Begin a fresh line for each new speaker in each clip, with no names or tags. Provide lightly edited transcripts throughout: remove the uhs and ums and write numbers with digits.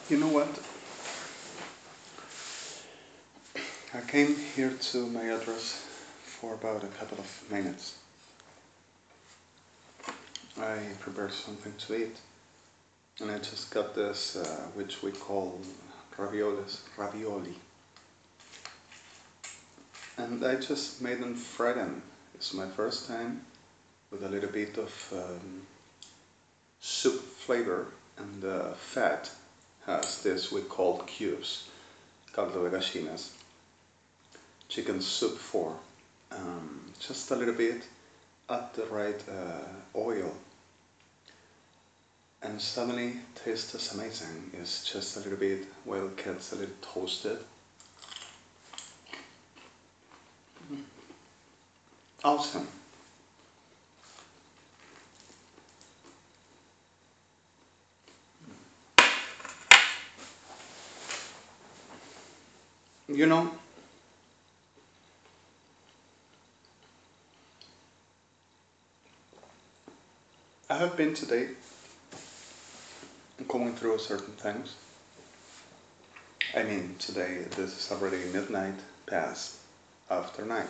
You know what? I came here to my address for about a couple of minutes. I prepared something to eat, and I just got this, which we call ravioli. And I just made them fried them. It's my first time with a little bit of soup flavor, and the fat has this we call cubes, caldo de gallinas, chicken soup for, just a little bit at the right oil, and suddenly tastes amazing. It's just a little bit, well, it gets a little toasted. Awesome. You know, I have been today going through certain things. I mean, today this is already midnight past after 9.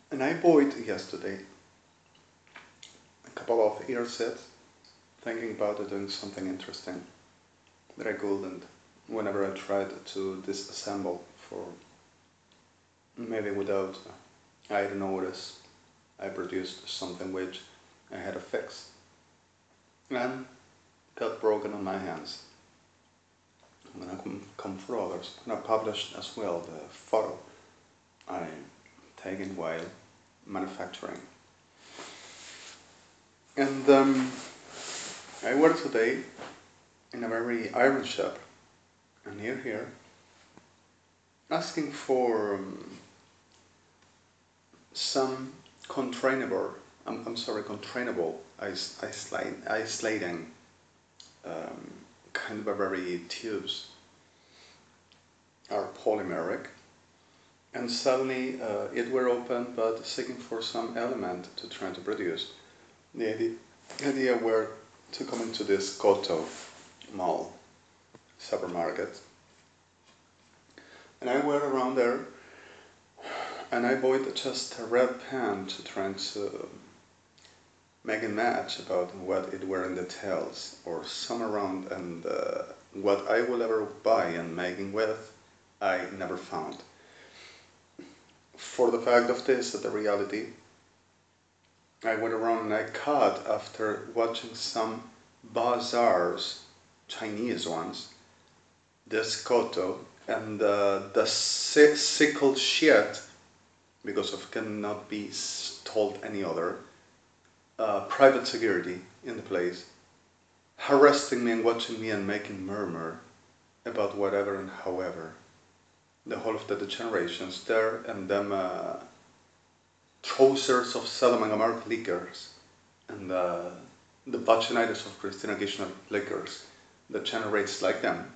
And I bought yesterday a couple of earsets, thinking about doing something interesting that I couldn't whenever I tried to disassemble for maybe without I notice I produced something which I had to fix and got broken on my hands. I'm gonna come for others. I'm gonna publish as well the photo I taken while manufacturing. And I work today in a very iron shop near here, asking for some containable isolating kind of a very tubes are polymeric, and suddenly it were open but seeking for some element to try to produce. The idea were to come into this Koto mall supermarket, and I went around there and I bought just a red pen to try to make a match about what it were in details or some around, and what I will ever buy and making with I never found. For the fact of this, the reality, I went around and I caught after watching some bazaars, Chinese ones, this Koto, and the sickle shit, because of cannot be told any other, private security in the place, harassing me and watching me and making murmur about whatever and however. The whole of the degenerations there, and them trousers of Sodom and Gomorrah liquors, and the vaginitis of Christina Kirchner liquors that generates like them,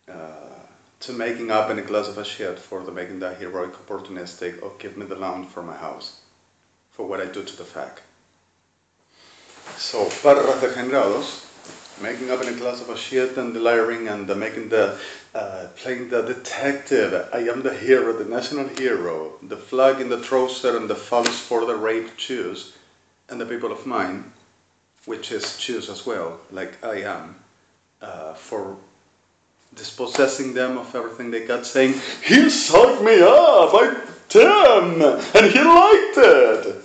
to making up in a glass of a shit for the making the heroic opportunistic of give me the loan for my house, for what I do to the fact. So, PERRAS degenerados, making up in a glass of a shit and delirium and making the, playing the detective, I am the hero, the national hero, the flag in the trouser and the phallus for the rape Jews, and the people of mine, which is Jews as well, like I am, for dispossessing them of everything they got, saying, he sucked me up, I damn, and he liked it,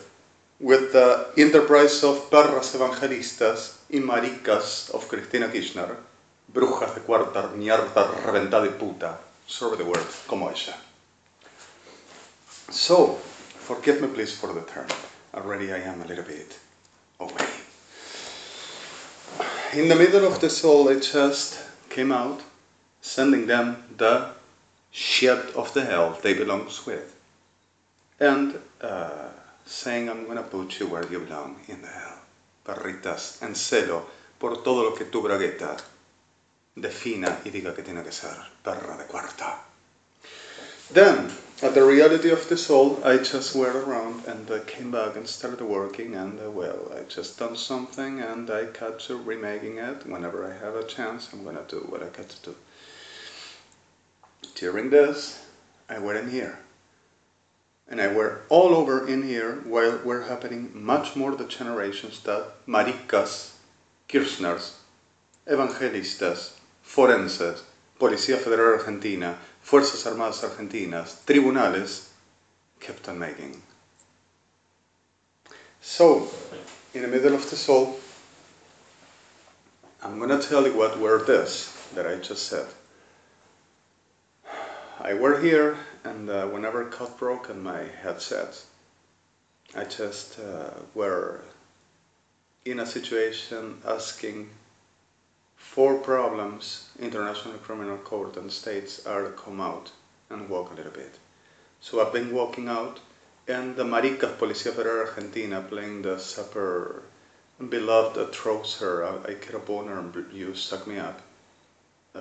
with the enterprise of PERRAS evangelistas y MARIKAS of Christina Kirchner, brujas de cuarta, mierda, reventada y puta, sorry the word, como ella. So, forgive me please for the term, already I am a little bit away. In the middle of this all, I just came out, sending them the shit of the hell they belongs with. And saying I'm gonna put you where you belong, in the hell. Perritas, en celo por todo lo que tu bragueta defina y diga que tiene que ser, perra de cuarta. Then, at the reality of the soul, I just went around and came back and started working, and well, I just done something and I got to remaking it. Whenever I have a chance, I'm gonna do what I got to do. During this, I were in here. And I were all over in here while were happening much more the generations that MARIKAS, KIRSCHNERS, EVANGELICS, forenses, Policía Federal Argentina, Fuerzas Armadas Argentinas, tribunales, kept on making. So, in the middle of the soul, I'm gonna tell you what were this that I just said. I were here, and whenever got broken my headset, I just were in a situation asking for problems, International Criminal Court and states are to come out and walk a little bit. So I've been walking out, and the MARIKAS, Policía Federal Argentina, playing the super beloved trouser, I get a boner and you suck me up,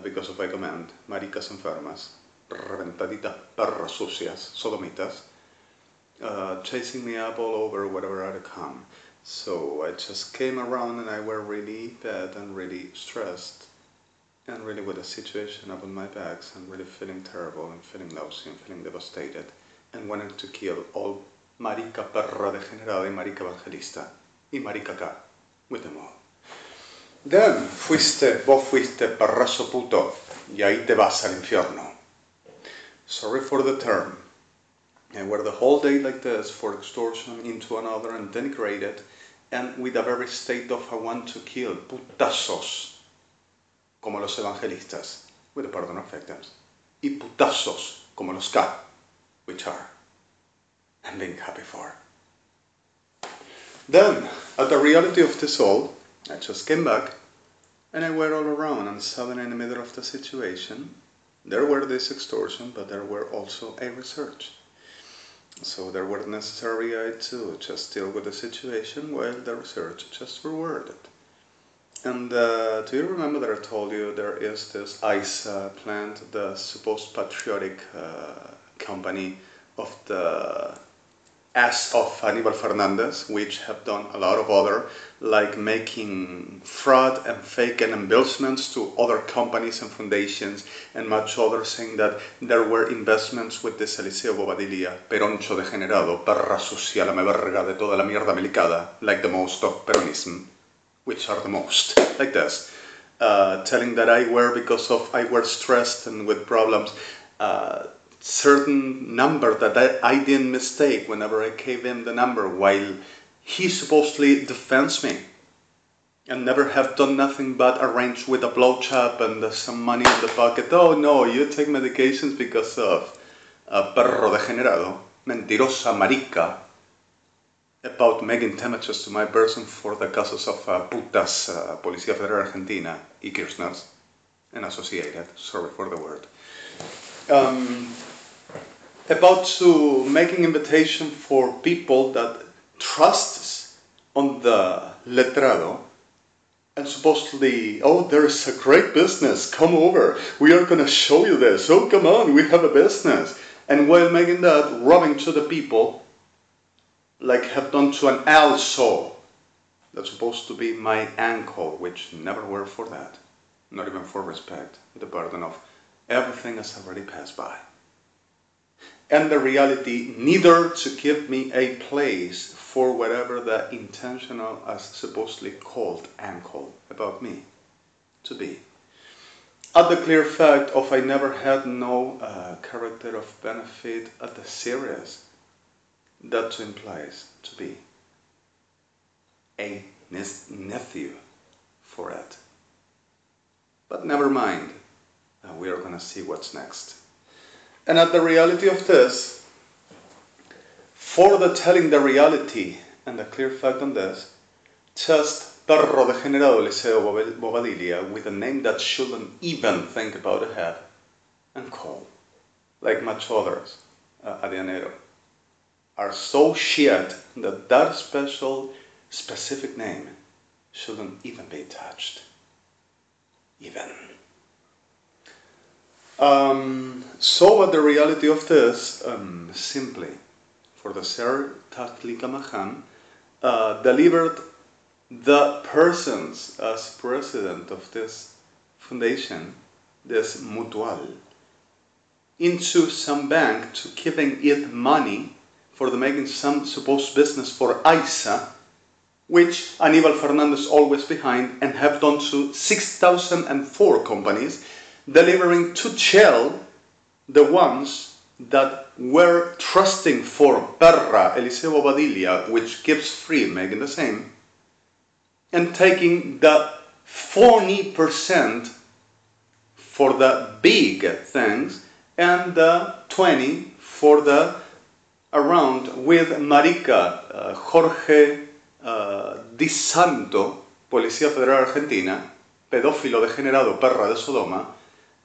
because of a command, maricas enfermas, reventaditas perras sucias, sodomitas, chasing me up all over wherever I'd come. So I just came around and I were really bad and really stressed and really with a situation up on my back and really feeling terrible and feeling lousy and feeling devastated and wanted to kill all marica perra degenerada y marica evangelista y marica acá with them all. Then vos fuiste perrazo puto y ahí te vas al infierno. Sorry for the term. And were the whole day like this for extortion into another and denigrated, and with a very state of I want to kill, putazos, como los evangelistas, with the pardon of victims, y putazos, como los K, which are, I'm being happy for. Then, at the reality of the soul, I just came back, and I were all around, and suddenly in the middle of the situation, there were this extortion, but there were also a research. So there were necessary to just deal with the situation while the research just rewarded. And do you remember that I told you there is this ICE plant, the supposed patriotic company of the ass of Aníbal Fernández, which have done a lot of other, like making fraud and fake endorsements to other companies and foundations and much other, saying that there were investments with this Eliseo Bobadilla, peroncho degenerado, perra sucia, la verga de toda la mierda melicada, like the most of peronism, which are the most, like this, telling that I were stressed and with problems, certain number that I didn't mistake whenever I gave him the number, while he supposedly defends me and never have done nothing but arrange with a blowjob and some money in the pocket. Oh no, you take medications because of perro degenerado, mentirosa marica, about making damages to my person for the cases of putas, Policía Federal Argentina y KIRSCHNERS and associated, sorry for the word. About to making invitation for people that trusts on the letrado and supposedly, oh, there is a great business, come over, we are going to show you this, oh come on, we have a business. And while making that, robbing to the people like have done to an also that's supposed to be my ankle, which never were for that, not even for respect, the burden of everything has already passed by. And the reality neither to give me a place for whatever the intentional as supposedly called ankle about me to be. At the clear fact of I never had no character of benefit at the serious that implies to be a nephew for it. But never mind, we are gonna see what's next. And at the reality of this, for the telling the reality and the clear fact on this, just perro degenerado Eliseo Bobadilla with a name that shouldn't even think about ahead and call, like much others, Adianero. are so shit that that specific name shouldn't even be touched. Even. So what the reality of this, simply, for the Sir Tatlika Mahan, delivered the persons as president of this foundation, this mutual, into some bank to giving it money for the making some supposed business for ISA, which Aníbal Fernández always behind, and have done to 6,004 companies, delivering to jail the ones that were trusting for Perra, Eliseo Bobadilla, which gives free, making the same, and taking the 40% for the big things and the 20% for the around, with Marica, Jorge Di Santo, Policía Federal Argentina, pedófilo degenerado, perra de Sodoma,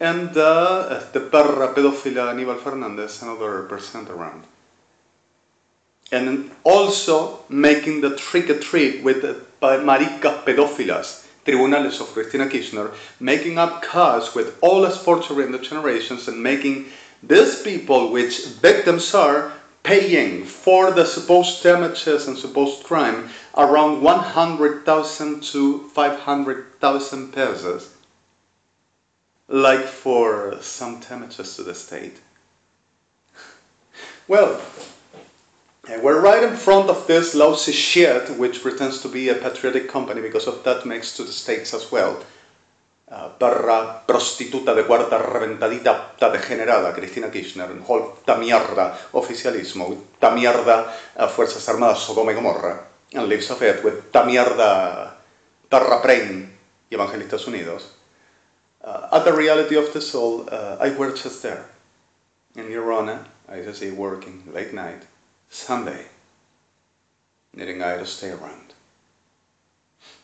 and the perra pedófila Aníbal Fernández, another percent around. And also making the trick-or-treat with Maricas pedófilas, tribunales of Cristina Kirchner, making up cause with all the sports-oriented generations and making these people, which victims are, paying for the supposed damages and supposed crime around 100,000 to 500,000 pesos, like for some damages to the state. Well, we're right in front of this lousy shit, which pretends to be a patriotic company because of that makes to the states as well. Perra prostituta de cuarta reventadita, ta degenerada, Cristina Kirchner, ta mierda, oficialismo, ta mierda, Fuerzas Armadas, Sodoma y Gomorra, and lives of it with ta mierda, perra brain, y Evangelistas Unidos. At the reality of the soul, I were just there. In Your Honor, I just see working late night, Sunday, needing I to stay around.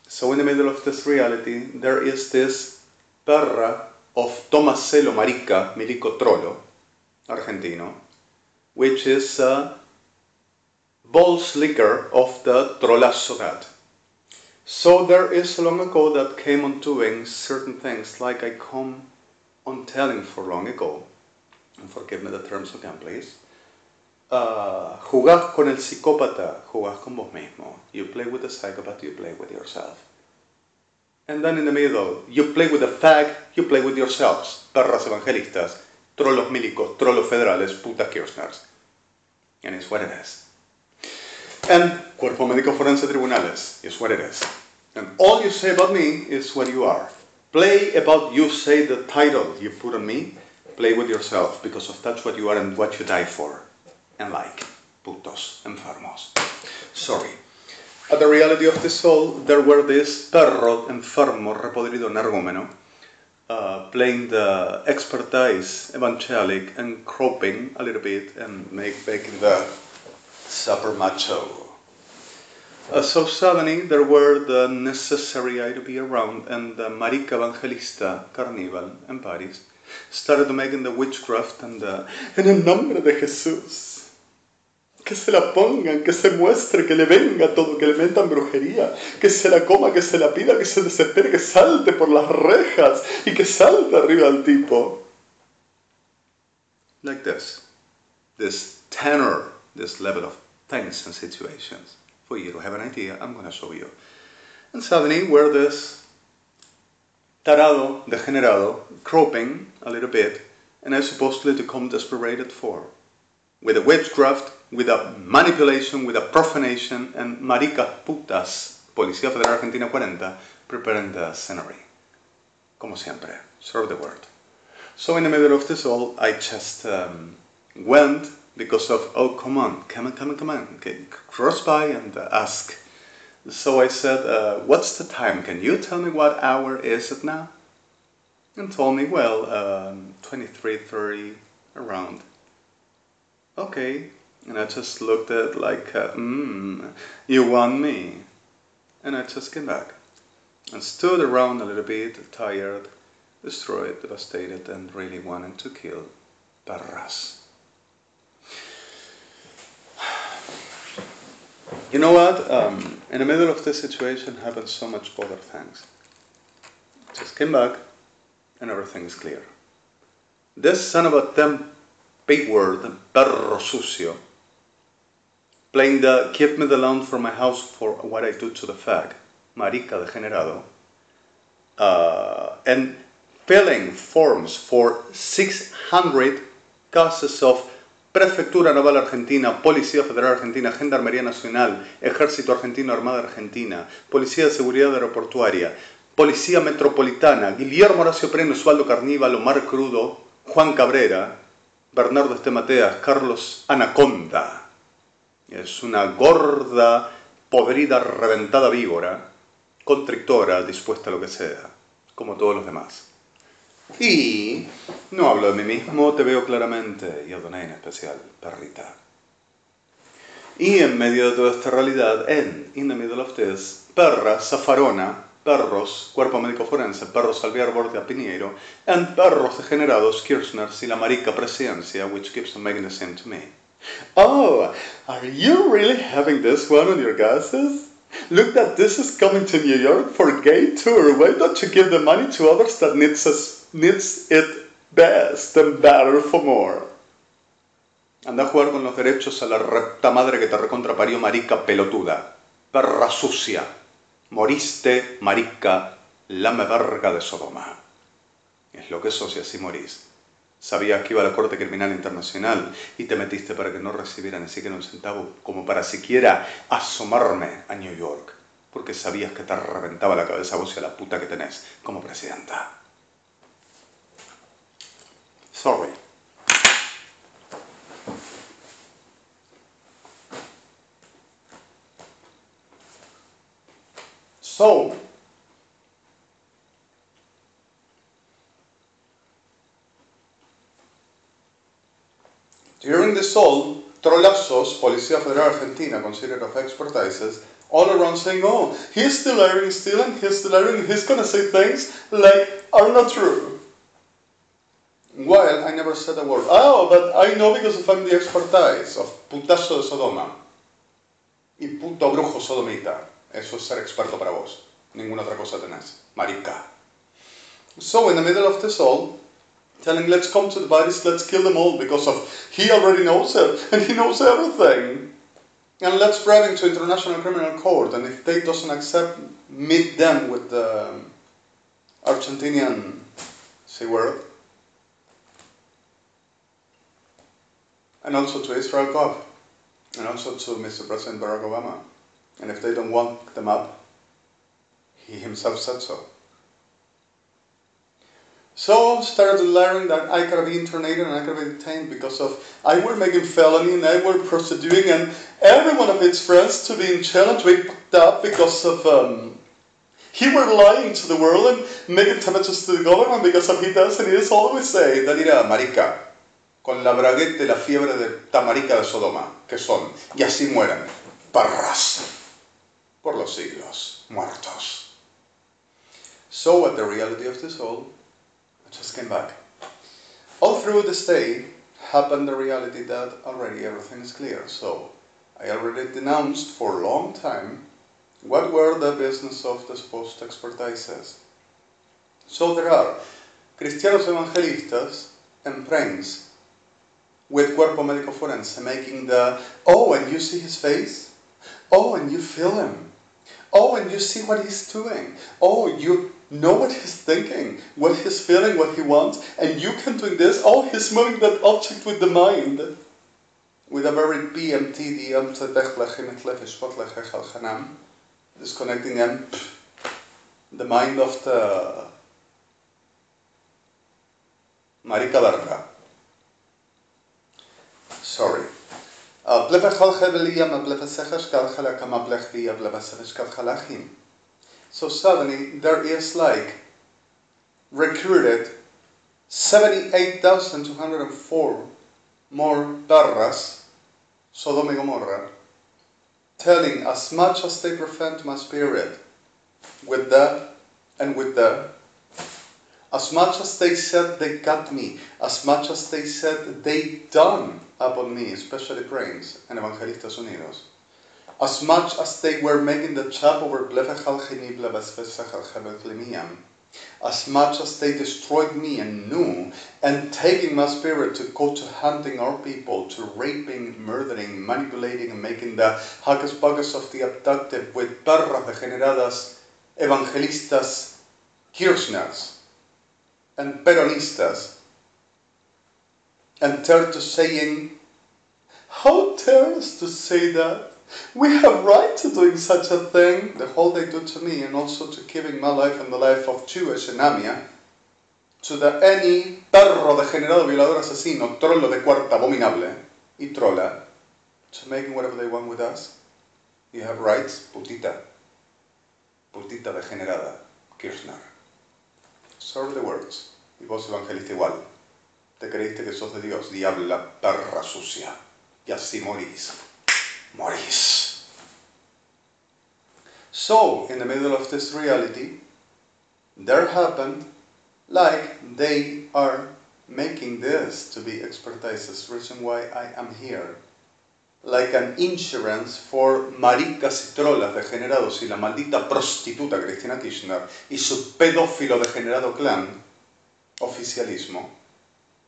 So in the middle of this reality, there is this perra of Tomaselo Marica, Milico Trollo, Argentino, which is a bold slicker of the Trolazo God. So there is long ago that came on doing certain things like I come on telling for long ago, and forgive me the terms again please, jugás con el psicópata, jugás con vos mismo. You play with the psychopath, you play with yourself. And then in the middle, you play with the fag, you play with yourselves. Perras evangelistas, trolos milicos, trolos federales, putas kirschners. And it's what it is. And Cuerpo Médico Forense Tribunales is what it is. And all you say about me is what you are. Play about you say the title you put on me, play with yourself, because of that's what you are and what you die for. And like, putos, enfermos. Sorry. At the reality of the soul, there were this perro enfermo, repodrido, energúmeno, playing the expertise, evangelic, and cropping a little bit and making the super macho. So suddenly there were the necessary I to be around, and the Marica Evangelista Carnival in Paris started making the witchcraft and en el nombre de Jesús. Que se la pongan, que se muestre, que le venga todo, que le metan brujería, que se la coma, que se la pida, que se desespere, que salte por las rejas y que salte arriba al tipo. Like this tenor, this level of things and situations. For you to have an idea, I'm going to show you. And suddenly, where this tarado, degenerado, cropping a little bit, and I supposedly to come desperate for. With a witchcraft, with a manipulation, with a profanation, and maricas putas, Policía Federal Argentina 40, preparing the scenery. Como siempre, serve the word. So in the middle of this all, I just went because of, oh, come on, okay, cross by and ask. So I said, what's the time? Can you tell me what hour is it now? And told me, well, 23:30 around. Okay, and I just looked at it like, you want me? And I just came back and stood around a little bit, tired, destroyed, devastated, and really wanting to kill PERRAS. You know what? In the middle of this situation happened so much other things. Just came back and everything is clear. This son of a damn big word, perro sucio, playing the give me the loan for my house for what I do to the fag, marica degenerado, and filling forms for 600 cases of Prefectura Naval Argentina, Policía Federal Argentina, Gendarmería Nacional, Ejército Argentino, Armada Argentina, Policía de Seguridad Aeroportuaria, Policía Metropolitana, Guillermo Horacio Pereno, Osvaldo Carníbal, Omar Crudo, Juan Cabrera, Bernardo Estemateas, Carlos Anaconda. Es una gorda, podrida, reventada víbora, constrictora, dispuesta a lo que sea, como todos los demás. Y no hablo de mí mismo, te veo claramente, y Adonai en especial, perrita. Y en medio de toda esta realidad, in the middle of this, perra, zafarona, perros, cuerpo médico forense, perros Alvear Bordia Piñeiro, and perros degenerados, KIRSCHNERS y la marica presidencia, which keeps on making the same to me. Oh, are you really having this one on your gases? Look that this is coming to New York for gay tour. Why don't you give the money to others that needs it best and better for more? Anda a jugar con los derechos a la repta madre que te recontraparió, marica pelotuda, perra sucia. Moriste, marica, lame verga de Sodoma. Es lo que sos y así morís. Sabías que iba a la Corte Criminal Internacional y te metiste para que no recibiera ni siquiera un centavo, como para siquiera asomarme a New York, porque sabías que te reventaba la cabeza a vos y a la puta que tenés como presidenta. Sorry. So, during this all, trolazos, Policía Federal Argentina, considered of expertises, all around saying, oh, he's still airing, he's gonna say things like are not true. Well, I never said a word. Oh, but I know because I'm the expertise of putazo de Sodoma y puto brujo sodomita. Eso es ser experto para vos. Ninguna otra cosa tenés. Marica. So, in the middle of this all, telling, let's come to the bodies, let's kill them all because of he already knows it and he knows everything. And let's bring him to International Criminal Court, and if they doesn't accept, meet them with the Argentinian, say word, and also to Israel Gov, and also to Mr. President Barack Obama. And if they don't want them up, he himself said so. So started learning that I could be internated and I could be detained because of I were making felony and I were prostituting and every one of his friends to be in challenge we put up because of he were lying to the world and making damages to the government because of he does and he is always say that era marica con la bragueta y la fiebre de tamarica de Sodoma que son y así mueren PERRAS por los siglos muertos. So what the reality of this all, I just came back. All through this day happened the reality that already everything is clear. So I already denounced for a long time what were the business of the supposed expertises. So there are cristianos evangelistas and friends with cuerpo médico forense making the, oh, and you see his face? Oh, and you feel him? Oh, and you see what he's doing? Oh, you know what he's thinking, what he's feeling, what he wants, and you can do this. Oh, he's moving that object with the mind. With a very BMT, disconnecting them, the mind of the marica verga. Sorry. So suddenly there is like recruited 78,204 more PERRAS, Sodom and Gomorrah, telling as much as they prefer to my spirit, with the and with the, as much as they said they got me, as much as they said they done upon me, especially Prince and Evangelistas Unidos, as much as they were making the chap over as much as they destroyed me and knew, and taking my spirit to go to hunting our people, to raping, murdering, manipulating, and making the hocus pocus of the abducted with perras degeneradas, evangelistas, KIRSCHNERS, and peronistas, and turn to saying, how dare us to say that? We have right to doing such a thing. The whole they do to me, and also to giving my life and the life of Jewish enamia to the any perro degenerado, violador, asesino, trollo de cuarta, abominable, y trola, to making whatever they want with us. You have rights, putita. Putita degenerada, Kirchner. Sorry the words. Y vos evangelista igual. Te creíste que sos de Dios, diabla, perra sucia. Y así morís. Morís. So, in the middle of this reality, there happened, like they are making this to be expertise, reason why I am here, like an insurance for maricas y trolas degenerados y la maldita prostituta Cristina Kirchner y su pedófilo degenerado clan, oficialismo,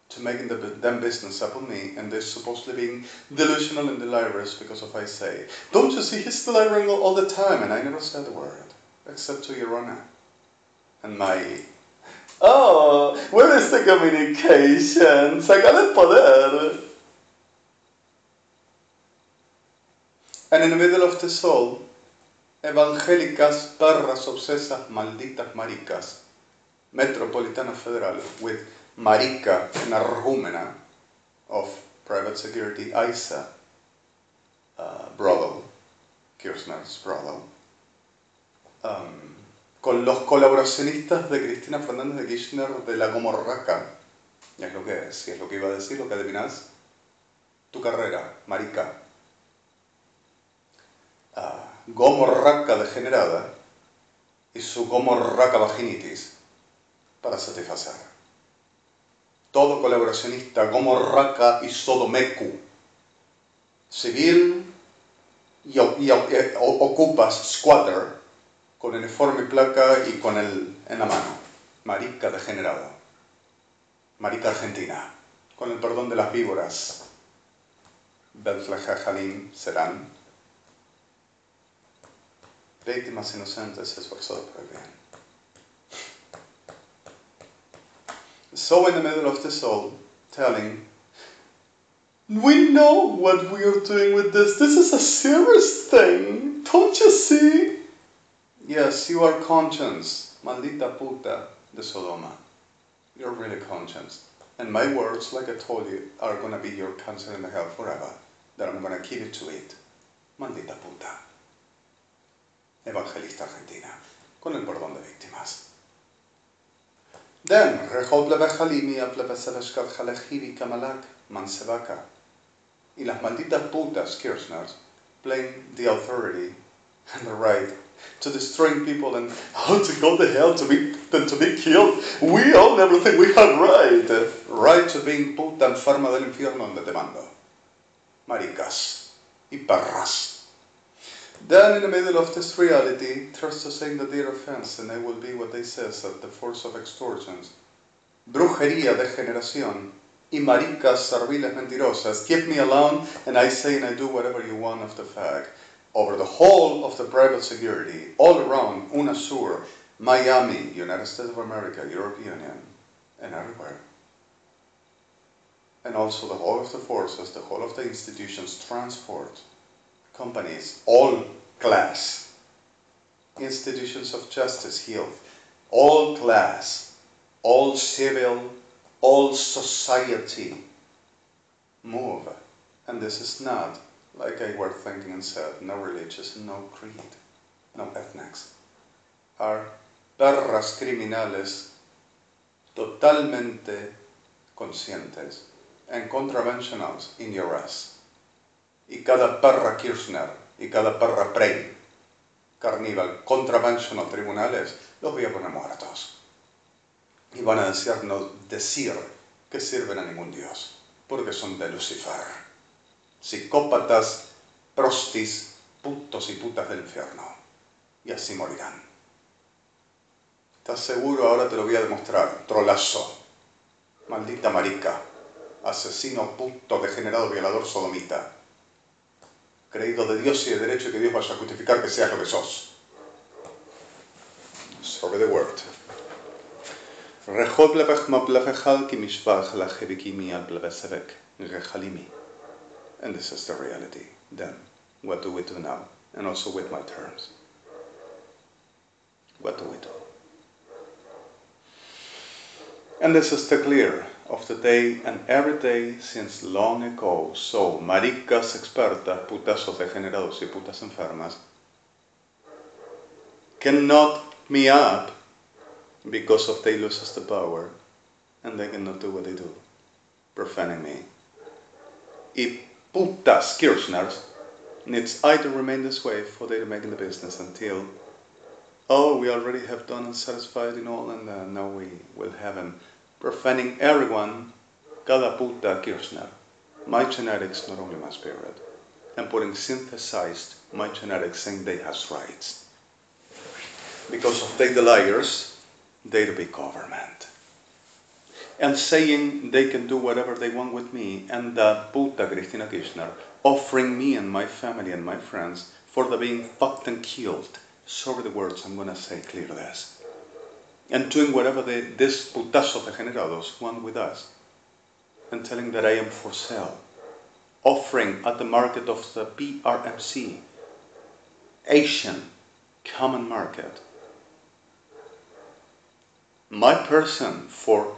to making them business up on me, and they're supposedly being delusional and delirious because of I say. Don't you see, he's delirious all the time, and I never said a word, except to your honor. And my, oh, where is the communication? Saca el poder. And in the middle of this all, evangelicas, perras, obsesas, malditas maricas, Metropolitana Federal, with Marika, energúmena of private security, ISA, brothel, Kirchner's brothel, con los colaboracionistas de Cristina Fernández de Kirchner de la GOMORRA, y es lo que es, y es lo que iba a decir, lo que adivinas, tu carrera, Marika, GOMORRAca degenerada y su GOMORRAca vaginitis para satisfacer. Todo colaboracionista GOMORRAca y SODOMECU, civil y ocupas squatter, con uniforme y placa y con el en la mano, marica degenerada, marica argentina, con el perdón de las víboras, Belflejajalín serán víctimas inocentes esforzadas por el bien. So in the middle of this all, telling, we know what we are doing with this. This is a serious thing. Don't you see? Yes, you are conscious. Maldita puta de Sodoma. You're really conscious. And my words, like I told you, are going to be your cancer in the hell forever. That I'm going to keep it to it. Maldita puta. Evangelista argentina. Con el perdón de víctimas. Then, Rehol Blebejalimi, Aplebeseveshkat Jalejivi Kamalak, Mansevaka. Y las malditas putas, Kirchners, playing the authority and the right to destroying people and how to go to hell to be killed. We all never think we have right. Right to being puta enferma del infierno donde te mando. Maricas y perras. Then in the middle of this reality, trust to saying that their offense, and they will be what they says at the force of extortions, brujería de generación, y maricas serviles mentirosas, keep me alone, and I say and I do whatever you want of the fact, over the whole of the private security, all around UNASUR, Miami, United States of America, European Union, and everywhere. And also the whole of the forces, the whole of the institutions, transport, companies, all class, institutions of justice, health, all class, all civil, all society move. And this is not, like I were thinking and said, no religious, no creed, no ethnics. Are perras criminales totalmente conscientes and contraventionals in the arrest. Y cada perra Kirchner y cada perra Prey, carníval, contraventional tribunales, los voy a poner muertos. Y van a decir que sirven a ningún dios, porque son de Lucifer. Psicópatas, prostis, putos y putas del infierno, y así morirán. ¿Estás seguro? Ahora te lo voy a demostrar, trolazo, maldita marica, asesino, puto, degenerado, violador, sodomita, creído de Dios y de derecho, y que Dios vaya a justificar que seas lo que sos. Sobre the word. Rehol blevech ma blevechal ki mishvach la chebikimi al blevesevek rechalimi. And this is the reality. Then, what do we do now? And also with my terms. What do we do? And this is the clear of the day and every day since long ago. So, maricas expertas, putazos degenerados y putas enfermas, can knock me up because of they loses the power and they cannot do what they do, profaning me. Y putas KIRSCHNERS needs either remain this way for they to make in the business until, oh, we already have done and satisfied in all, and now we will have him profaning everyone, cada puta KIRSCHNER, my genetics, not only my spirit, and putting synthesized my genetics saying they has rights. Because of they the liars, they the big government. And saying they can do whatever they want with me, and the puta Cristina Kirchner offering me and my family and my friends for the being fucked and killed. Sorry the words, I'm gonna say clear this. And doing whatever this putazo degenerados want with us. And telling that I am for sale. Offering at the market of the PRMC, Asian common market, my person for